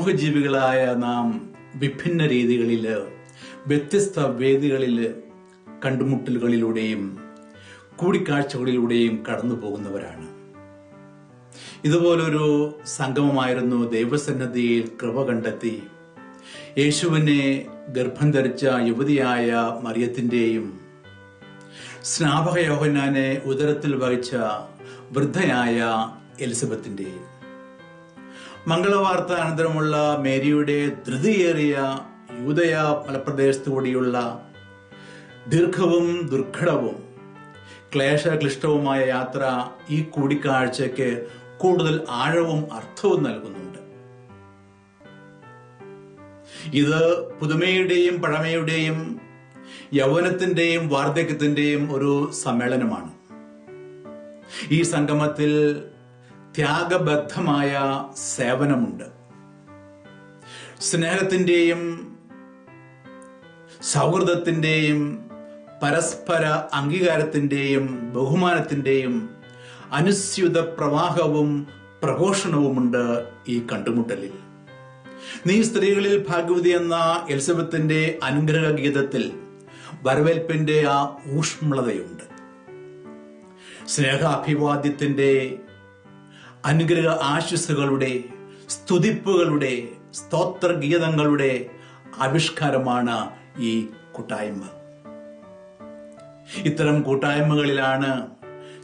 സമൂഹജീവികളായ നാം വിഭിന്ന രീതികളിൽ, വ്യത്യസ്ത വേദികളിൽ, കണ്ടുമുട്ടലുകളിലൂടെയും കൂടിക്കാഴ്ചകളിലൂടെയും കടന്നു പോകുന്നവരാണ്. ഇതുപോലൊരു സംഗമമായിരുന്നു ദൈവസന്നിധിയിൽ കൃപ കണ്ടെത്തി യേശുവിനെ ഗർഭം ധരിച്ച യുവതിയായ മറിയത്തിൻ്റെയും സ്നാപക യോഹന്നാനെ ഉദരത്തിൽ വഹിച്ച വൃദ്ധയായ എലിസബത്തിൻ്റെയും മംഗളവാർത്ത അനന്തരമുള്ള മേരിയുടെ ധൃതിയേറിയ യൂദയ മലപ്രദേശത്തുകൂടിയുള്ള ദീർഘവും ദുർഘടവും ക്ലേശക്ലിഷ്ടവുമായ യാത്ര ഈ കൂടിക്കാഴ്ചയ്ക്ക് കൂടുതൽ ആഴവും അർത്ഥവും നൽകുന്നുണ്ട്. ഇത് പുതുമയുടെയും പഴമയുടെയും യൗവനത്തിന്റെയും വാർദ്ധക്യത്തിന്റെയും ഒരു സമ്മേളനമാണ്. ഈ സംഗമത്തിൽ ത്യാഗബദ്ധമായ സേവനമുണ്ട്. സ്നേഹത്തിന്റെയും സൗഹൃദത്തിന്റെയും പരസ്പര അംഗീകാരത്തിന്റെയും ബഹുമാനത്തിന്റെയും അനുസ്യൂത പ്രവാഹവും പ്രഘോഷണവുമുണ്ട് ഈ കണ്ടുമുട്ടലിൽ. നീ സ്ത്രീകളിൽ ഭാഗ്യവതി എന്ന എലിസബത്തിന്റെ അനുഗ്രഹ ഗീതത്തിൽ വരവേൽപ്പിന്റെ ആ ഊഷ്മളതയുണ്ട്. സ്നേഹാഭിവാദ്യത്തിന്റെ, അനുഗ്രഹ ആശംസകളുടെ, സ്തുതിപ്പുകളുടെ, സ്തോത്രഗീതങ്ങളുടെ ആവിഷ്കാരമാണ് ഈ കൂട്ടായ്മ. ഇത്തരം കൂട്ടായ്മകളിലാണ്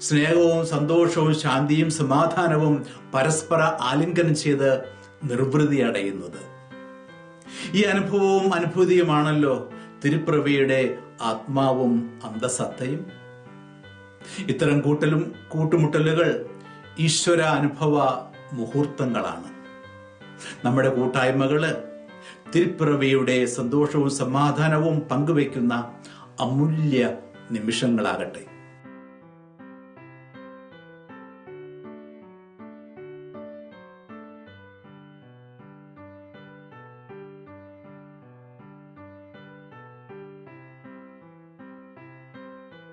സ്നേഹവും സന്തോഷവും ശാന്തിയും സമാധാനവും പരസ്പര ആലിംഗനം ചെയ്ത് നിർവൃതി അടയുന്നത്. ഈ അനുഭവവും അനുഭൂതിയുമാണല്ലോ തിരുപ്പിറവിയുടെ ആത്മാവും അന്തസത്തയും. ഇത്തരം കൂട്ടുമുട്ടലുകൾ ഈശ്വര അനുഭവ മുഹൂർത്തങ്ങളാണ്. നമ്മുടെ കൂട്ടായ്മകള് തിരുപ്പിറവിയുടെ സന്തോഷവും സമാധാനവും പങ്കുവയ്ക്കുന്ന അമൂല്യ നിമിഷങ്ങളാകട്ടെ.